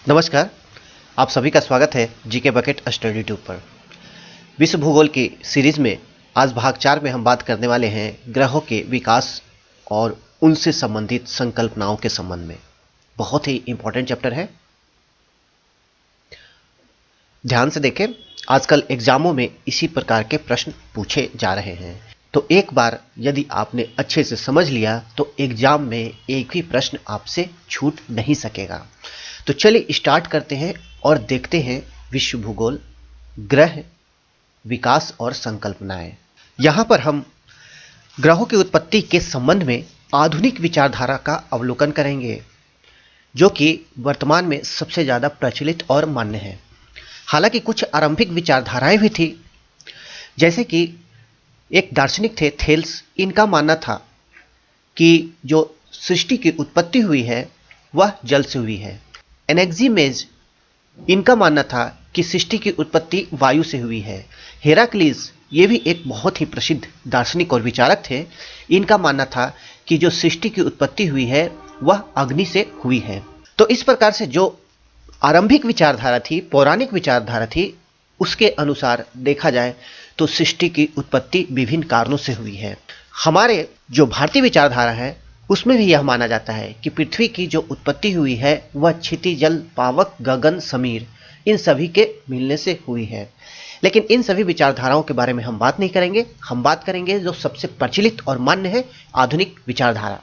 नमस्कार। आप सभी का स्वागत है जीके बकेट स्टडी ट्यूब पर। विश्व भूगोल की सीरीज में आज भाग 4 में हम बात करने वाले हैं ग्रहों के विकास और उनसे संबंधित संकल्पनाओं के संबंध में। बहुत ही इंपॉर्टेंट चैप्टर है, ध्यान से देखें। आजकल एग्जामों में इसी प्रकार के प्रश्न पूछे जा रहे हैं, तो एक बार यदि आपने अच्छे से समझ लिया तो एग्जाम में एक भी प्रश्न आपसे छूट नहीं सकेगा। तो चलिए स्टार्ट करते हैं और देखते हैं विश्व भूगोल, ग्रह, विकास और संकल्पनाएं। यहां पर हम ग्रहों की उत्पत्ति के संबंध में आधुनिक विचारधारा का अवलोकन करेंगे, जो कि वर्तमान में सबसे ज्यादा प्रचलित और मान्य है। हालांकि कुछ आरंभिक विचारधाराएं भी थी, जैसे कि एक दार्शनिक थे थेल्स। इनका मानना था कि जो सृष्टि की उत्पत्ति हुई है वह जल से हुई है। एनेक्सिमेज, इनका मानना था कि सृष्टि की उत्पत्ति वायु से हुई है। हेराक्लीस, ये भी एक बहुत ही प्रसिद्ध दार्शनिक और विचारक थे। इनका मानना था कि जो सृष्टि की उत्पत्ति हुई है वह अग्नि से हुई है। तो इस प्रकार से जो आरंभिक विचारधारा थी, पौराणिक विचारधारा थी, उसके अनुसार देखा जाए तो सृष्टि की उत्पत्ति विभिन्न कारणों से हुई है। हमारे जो भारतीय विचारधारा है उसमें भी यह माना जाता है कि पृथ्वी की जो उत्पत्ति हुई है वह क्षितिज, जल, पावक, गगन, समीर, इन सभी के मिलने से हुई है। लेकिन इन सभी विचारधाराओं के बारे में हम बात नहीं करेंगे। हम बात करेंगे जो सबसे प्रचलित और मान्य है, आधुनिक विचारधारा।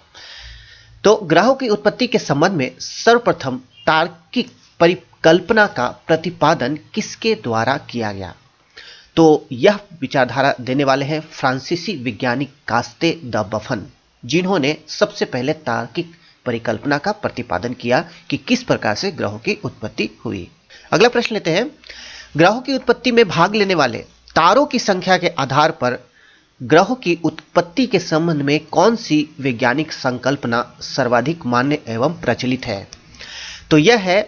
तो ग्रहों की उत्पत्ति के संबंध में सर्वप्रथम तार्किक परिकल्पना का प्रतिपादन किसके द्वारा किया गया? तो यह विचारधारा देने वाले हैं फ्रांसीसी वैज्ञानिक कास्ते द बफन, जिन्होंने सबसे पहले तार्किक परिकल्पना का प्रतिपादन किया कि किस प्रकार से ग्रहों की उत्पत्ति हुई। अगला प्रश्न लेते हैं। ग्रहों की उत्पत्ति में भाग लेने वाले तारों की संख्या के आधार पर ग्रहों की उत्पत्ति के संबंध में कौन सी वैज्ञानिक संकल्पना सर्वाधिक मान्य एवं प्रचलित है? तो यह है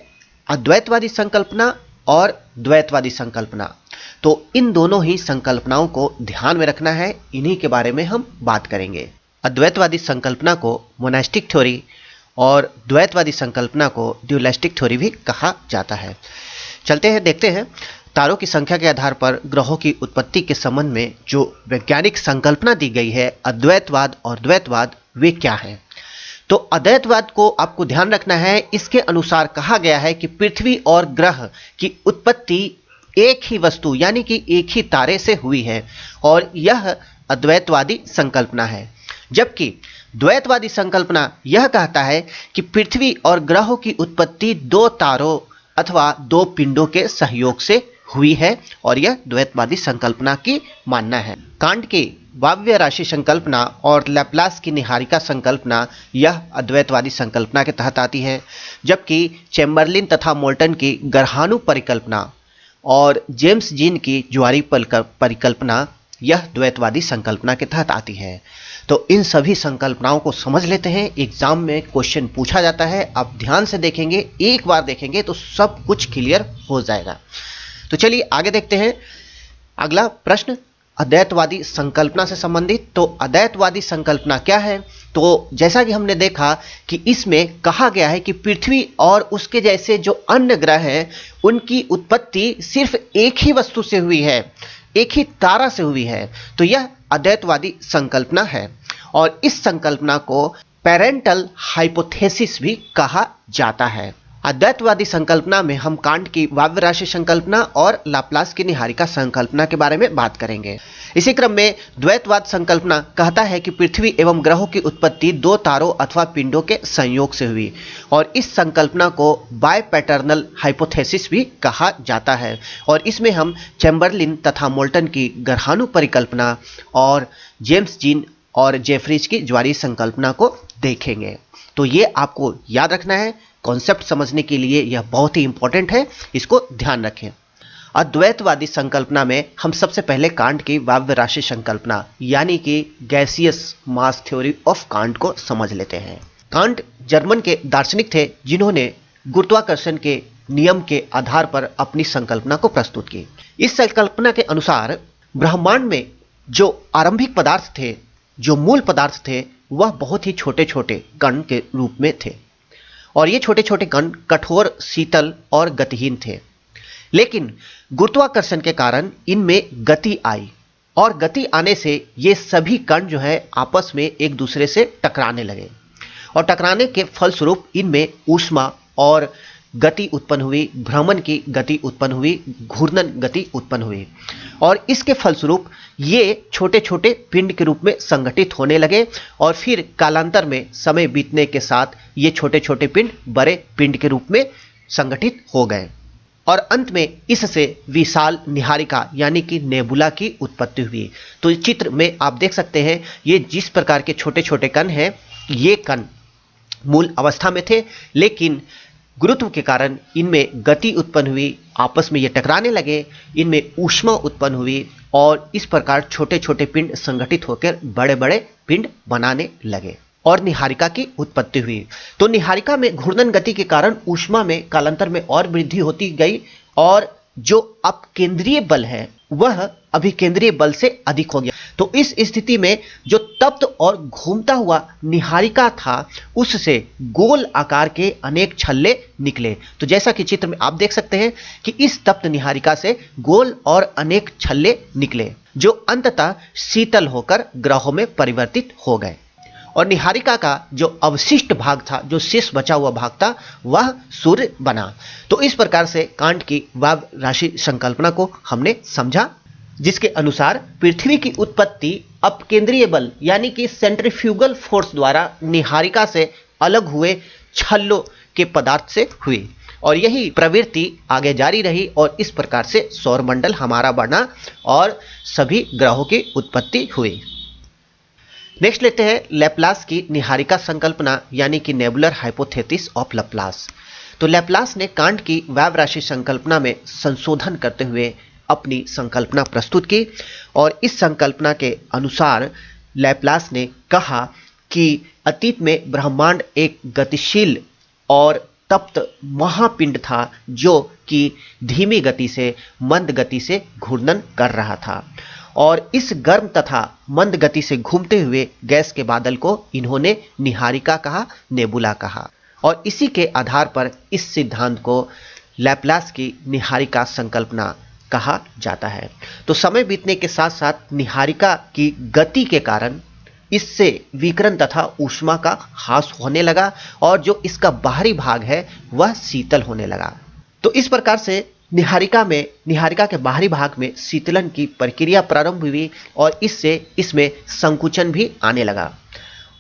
अद्वैतवादी संकल्पना और द्वैतवादी संकल्पना। तो इन दोनों ही संकल्पनाओं को ध्यान में रखना है, इन्हीं के बारे में हम बात करेंगे। अद्वैतवादी संकल्पना को मोनास्टिक थ्योरी और द्वैतवादी संकल्पना को ड्यूलिस्टिक थ्योरी भी कहा जाता है। चलते हैं, देखते हैं तारों की संख्या के आधार पर ग्रहों की उत्पत्ति के संबंध में जो वैज्ञानिक संकल्पना दी गई है, अद्वैतवाद और द्वैतवाद, वे क्या है? तो अद्वैतवाद को आपको ध्यान रखना है। इसके अनुसार कहा गया है कि पृथ्वी और ग्रह की उत्पत्ति एक ही वस्तु यानी कि एक ही तारे से हुई है, और यह अद्वैतवादी संकल्पना है। जबकि द्वैतवादी संकल्पना यह कहता है कि पृथ्वी और ग्रहों की उत्पत्ति दो तारों अथवा दो पिंडों के सहयोग से हुई है, और यह द्वैतवादी संकल्पना की मानना है। कांट की वायव्य राशि संकल्पना और लैप्लास की निहारिका संकल्पना यह अद्वैतवादी संकल्पना के तहत आती है, जबकि चैम्बरलिन तथा मोल्टन की ग्रहाणु परिकल्पना और जेम्स जीन की ज्वारीय परिकल्पना यह द्वैतवादी संकल्पना के तहत आती है। तो इन सभी संकल्पनाओं को समझ लेते हैं। एग्जाम में क्वेश्चन पूछा जाता है, आप ध्यान से देखेंगे, एक बार देखेंगे तो सब कुछ क्लियर हो जाएगा। तो चलिए आगे देखते हैं। अगला प्रश्न अद्वैतवादी संकल्पना से संबंधित। तो अद्वैतवादी संकल्पना क्या है? तो जैसा कि हमने देखा कि इसमें कहा गया है कि पृथ्वी और उसके जैसे जो अन्य ग्रह हैं उनकी उत्पत्ति सिर्फ एक ही वस्तु से हुई है, एक ही तारा से हुई है। तो यह अद्वैतवादी संकल्पना है, और इस संकल्पना को पेरेंटल हाइपोथेसिस भी कहा जाता है। अद्वैतवादी संकल्पना में हम कांट की वायव्य राशि संकल्पना और लाप्लास की निहारिका संकल्पना के बारे में बात करेंगे। इसी क्रम में द्वैतवाद संकल्पना कहता है कि पृथ्वी एवं ग्रहों की उत्पत्ति दो तारों अथवा पिंडों के संयोग से हुई, और इस संकल्पना को बायपैटर्नल हाइपोथेसिस भी कहा जाता है। और इसमें हम चैम्बरलिन तथा मोल्टन की ग्रहाणु परिकल्पना और जेम्स जीन और जेफरीज की ज्वारीय संकल्पना को देखेंगे। तो ये आपको याद रखना है, कॉन्सेप्ट समझने के लिए यह बहुत ही इंपॉर्टेंट है, इसको ध्यान रखें। अद्वैतवादी संकल्पना में हम सबसे पहले कांट की वायव्य राशि संकल्पना यानी कि gaseous mass theory of can't को समझ लेते हैं। कांट जर्मन के दार्शनिक थे, जिन्होंने गुरुत्वाकर्षण के नियम के आधार पर अपनी संकल्पना को प्रस्तुत की। इस संकल्पना के अनुसार ब्रह्मांड में जो आरंभिक पदार्थ थे, जो मूल पदार्थ थे, वह बहुत ही छोटे छोटे कण के रूप में थे, और ये छोटे छोटे कण कठोर, शीतल और गतिहीन थे। लेकिन गुरुत्वाकर्षण के कारण इनमें गति आई और गति आने से ये सभी कण जो है आपस में एक दूसरे से टकराने लगे और टकराने के फलस्वरूप इनमें ऊष्मा और गति उत्पन्न हुई, भ्रमण की गति उत्पन्न हुई, घूर्णन गति उत्पन्न हुई और इसके फलस्वरूप ये छोटे छोटे पिंड के रूप में संगठित होने लगे और फिर कालांतर में समय बीतने के साथ ये छोटे छोटे पिंड बड़े पिंड के रूप में संगठित हो गए और अंत में इससे विशाल निहारिका यानी कि नेबुला की उत्पत्ति हुई। तो इस चित्र में आप देख सकते हैं ये जिस प्रकार के छोटे छोटे कण हैं, ये कण मूल अवस्था में थे, लेकिन गुरुत्व के कारण इनमें गति उत्पन्न हुई, आपस में ये टकराने लगे, इनमें ऊष्मा उत्पन्न हुई और इस प्रकार छोटे छोटे पिंड संगठित होकर बड़े बड़े पिंड बनाने लगे और निहारिका की उत्पत्ति हुई। तो निहारिका में घूर्णन गति के कारण ऊष्मा में कालांतर में और वृद्धि होती गई और जो अपकेंद्रीय बल है वह अभिकेंद्रीय बल से अधिक हो गया। तो इस स्थिति में जो तप्त और घूमता हुआ निहारिका था उससे गोल आकार के अनेक छल्ले निकले। तो जैसा कि चित्र में आप देख सकते हैं कि इस तप्त निहारिका से गोल और अनेक छल्ले निकले जो अंततः शीतल होकर ग्रहों में परिवर्तित हो गए और निहारिका का जो अवशिष्ट भाग था, जो शेष बचा हुआ भाग था, वह सूर्य बना। तो इस प्रकार से कांट की वाव राशि संकल्पना को हमने समझा, जिसके अनुसार पृथ्वी की उत्पत्ति अपकेंद्रीय बल यानी कि सेंट्रीफ्यूगल फोर्स द्वारा निहारिका से अलग हुए छल्लों के पदार्थ से हुई और यही प्रवृत्ति आगे जारी रही और इस प्रकार से सौरमंडल हमारा बना और सभी ग्रहों की उत्पत्ति हुई। नेक्स्ट लेते हैं लैप्लास की निहारिका संकल्पना यानी कि नेबुलर हाइपोथेसिस ऑफ लैप्लास। तो लैप्लास ने कांट की वाव राशि संकल्पना में संशोधन करते हुए अपनी संकल्पना प्रस्तुत की और इस संकल्पना के अनुसार लैप्लास ने कहा कि अतीत में ब्रह्मांड एक गतिशील और तप्त महापिंड था जो कि धीमी गति से मंद गति से घूर्णन कर रहा था और इस गर्म तथा मंद गति से घूमते हुए गैस के बादल को इन्होंने निहारिका कहा, नेबुला कहा और इसी के आधार पर इस सिद्धांत को लैप्लास की निहारिका संकल्पना कहा जाता है। तो समय बीतने के साथ साथ निहारिका की गति के कारण इससे विकिरण तथा ऊष्मा का ह्रास होने लगा और जो इसका बाहरी भाग है वह शीतल होने लगा। तो इस प्रकार से निहारिका के बाहरी भाग में शीतलन की प्रक्रिया प्रारंभ हुई और इससे इसमें संकुचन भी आने लगा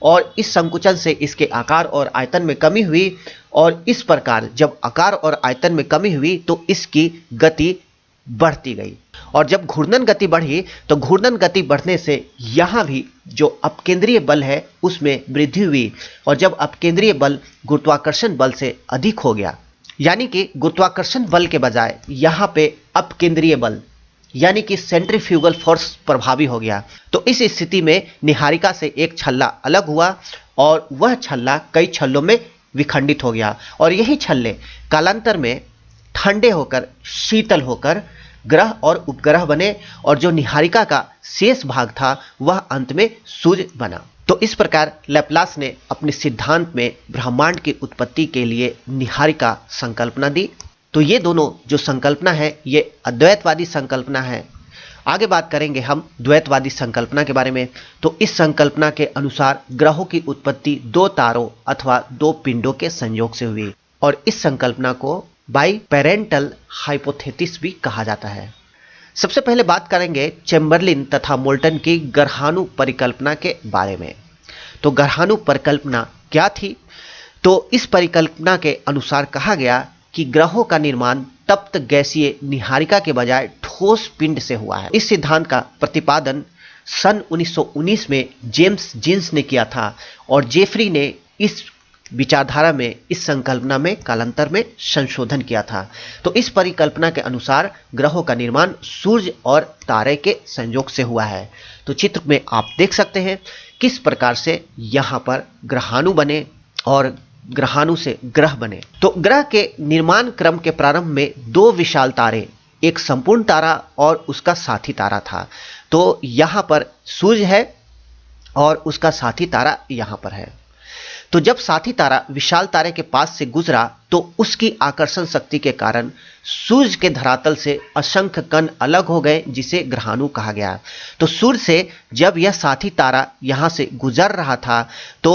और इस संकुचन से इसके आकार और आयतन में कमी हुई और इस प्रकार जब आकार और आयतन में कमी हुई तो इसकी गति बढ़ती गई और जब घूर्णन गति बढ़ी तो घूर्णन गति बढ़ने से यहाँ भी जो अपकेंद्रीय बल है उसमें वृद्धि हुई और जब अपकेंद्रीय बल गुरुत्वाकर्षण बल से अधिक हो गया यानी कि गुरुत्वाकर्षण बल के बजाय यहाँ पे अपकेंद्रीय बल यानी कि सेंट्रीफ्यूगल फोर्स प्रभावी हो गया। तो इस स्थिति में निहारिका से एक छल्ला अलग हुआ और वह छल्ला कई छल्लों में विखंडित हो गया और यही छल्ले कालांतर में ठंडे होकर शीतल होकर ग्रह और उपग्रह बने और जो निहारिका का शेष भाग था वह अंत में सूर्य बना। तो इस प्रकार लैप्लास ने अपने सिद्धांत में ब्रह्मांड की उत्पत्ति के लिए निहारिका संकल्पना दी। तो ये दोनों जो संकल्पना है ये अद्वैतवादी संकल्पना है। आगे बात करेंगे हम द्वैतवादी संकल्पना के बारे में। तो इस संकल्पना के अनुसार ग्रहों की उत्पत्ति दो तारों अथवा दो पिंडों के संयोग से हुई और इस संकल्पना को बाइपेरेंटल हाइपोथेसिस भी कहा जाता है। सबसे पहले बात करेंगे चैम्बरलिन तथा मोल्टन की ग्रहाणु परिकल्पना के बारे में। तो ग्रहाणु परिकल्पना क्या थी? तो इस परिकल्पना के अनुसार कहा गया कि ग्रहों का निर्माण तप्त गैसीय निहारिका के बजाय ठोस पिंड से हुआ है। इस सिद्धांत का प्रतिपादन सन 1919 में जेम्स जीन्स ने किया था और जेफरी ने इस विचारधारा में इस संकल्पना में कालांतर में संशोधन किया था। तो इस परिकल्पना के अनुसार ग्रहों का निर्माण सूर्य और तारे के संयोग से हुआ है। तो चित्र में आप देख सकते हैं किस प्रकार से यहाँ पर ग्रहाणु बने और ग्रहाणु से ग्रह बने। तो ग्रह के निर्माण क्रम के प्रारंभ में दो विशाल तारे, एक संपूर्ण तारा और उसका साथी तारा था। तो यहाँ पर सूर्य है और उसका साथी तारा यहाँ पर है। तो जब साथी तारा विशाल तारे के पास से गुजरा तो उसकी आकर्षण शक्ति के कारण सूर्य के धरातल से असंख्य कण अलग हो गए, जिसे ग्रहाणु कहा गया। तो सूर्य से जब यह साथी तारा यहां से गुजर रहा था तो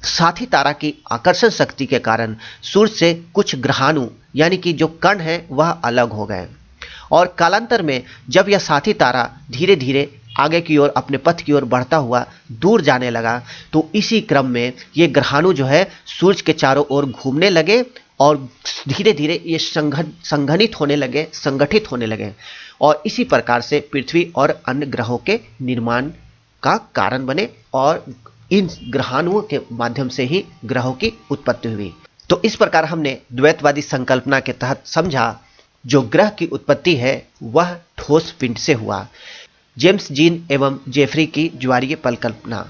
साथी तारा की आकर्षण शक्ति के कारण सूर्य से कुछ ग्रहाणु यानी कि जो कण हैं वह अलग हो गए, और कालांतर में जब यह साथी तारा धीरे धीरे आगे की ओर अपने पथ की ओर बढ़ता हुआ दूर जाने लगा तो इसी क्रम में ये ग्रहाणु जो है सूर्य के चारों ओर घूमने लगे और धीरे धीरे ये संघनित होने लगे, संगठित होने लगे, और इसी प्रकार से पृथ्वी और अन्य ग्रहों के निर्माण का कारण बने और इन ग्रहाणुओं के माध्यम से ही ग्रहों की उत्पत्ति हुई। तो इस प्रकार हमने द्वैतवादी संकल्पना के तहत समझा जो ग्रह की उत्पत्ति है वह ठोस पिंड से हुआ। जेम्स जीन एवं जेफरी की ज्वारीय परिकल्पना।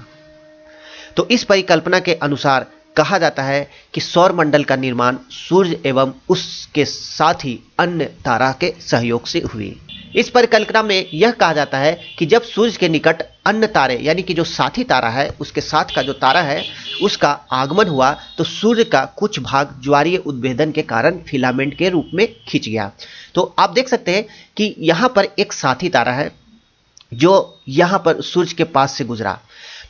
तो इस परिकल्पना के अनुसार कहा जाता है कि सौर मंडल का निर्माण सूर्य एवं उसके साथ ही अन्य तारा के सहयोग से हुई। इस परिकल्पना में यह कहा जाता है कि जब सूर्य के निकट अन्य तारे यानी कि जो साथी तारा है उसके साथ का जो तारा है उसका आगमन हुआ तो सूर्य का कुछ भाग ज्वारीय उद्भेदन के कारण फिलामेंट के रूप में खिंच गया। तो आप देख सकते हैं कि यहाँ पर एक साथी तारा है जो यहाँ पर सूर्य के पास से गुजरा।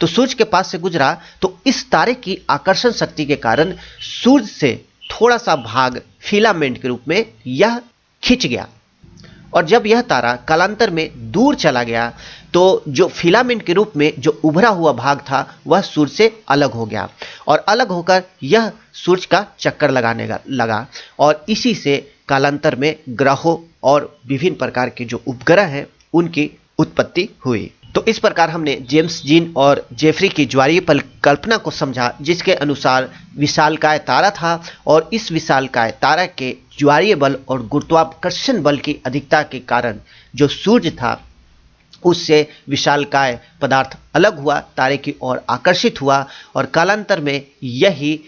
तो सूर्य के पास से गुजरा तो इस तारे की आकर्षण शक्ति के कारण सूर्य से थोड़ा सा भाग फिलामेंट के रूप में यह खिंच गया, और जब यह तारा कालांतर में दूर चला गया तो जो फिलामेंट के रूप में जो उभरा हुआ भाग था वह सूर्य से अलग हो गया, और अलग होकर यह सूर्य का चक्कर लगाने लगा, और इसी से कालांतर में ग्रहों और विभिन्न प्रकार के जो उपग्रह हैं उनकी उत्पत्ति हुई। तो इस प्रकार हमने जेम्स जीन और जेफरी की ज्वारीय परिकल्पना को समझा, जिसके अनुसार विशालकाय तारा था और इस विशालकाय तारा के ज्वारीय बल और गुरुत्वाकर्षण बल की अधिकता के कारण जो सूर्य था उससे विशालकाय पदार्थ अलग हुआ, तारे की ओर आकर्षित हुआ, और कालांतर में यही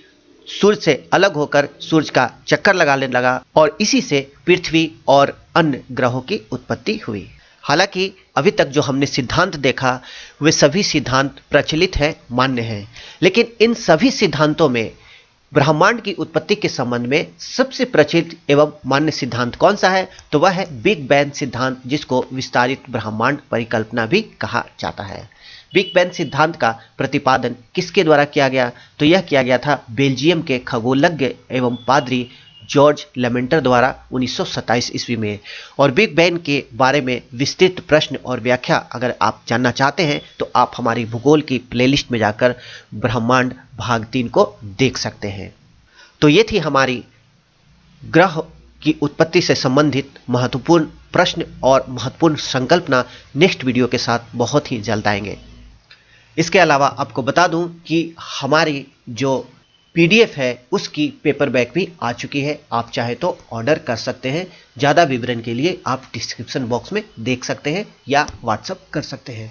सूर्य से अलग होकर सूर्य का चक्कर लगाने लगा, और इसी से पृथ्वी और अन्य ग्रहों की उत्पत्ति हुई। हालांकि अभी तक जो हमने सिद्धांत देखा वे सभी सिद्धांत प्रचलित हैं, मान्य हैं, लेकिन इन सभी सिद्धांतों में ब्रह्मांड की उत्पत्ति के संबंध में सबसे प्रचलित एवं मान्य सिद्धांत कौन सा है? तो वह है बिग बैंग सिद्धांत, जिसको विस्तारित ब्रह्मांड परिकल्पना भी कहा जाता है। बिग बैंग सिद्धांत का प्रतिपादन किसके द्वारा किया गया? तो यह किया गया था बेल्जियम के खगोलज्ञ एवं पादरी जॉर्ज लेमेंटर द्वारा 1927 ईस्वी में। और बिग बैंग के बारे में विस्तृत प्रश्न और व्याख्या अगर आप जानना चाहते हैं तो आप हमारी भूगोल की प्लेलिस्ट में जाकर ब्रह्मांड भाग 3 को देख सकते हैं। तो ये थी हमारी ग्रह की उत्पत्ति से संबंधित महत्वपूर्ण प्रश्न और महत्वपूर्ण संकल्पना। नेक्स्ट वीडियो के साथ बहुत ही जल्द आएंगे। इसके अलावा आपको बता दूं कि हमारी जो PDF है उसकी पेपर बैग भी आ चुकी है, आप चाहे तो ऑर्डर कर सकते हैं। ज़्यादा विवरण के लिए आप डिस्क्रिप्शन बॉक्स में देख सकते हैं या व्हाट्सएप कर सकते हैं।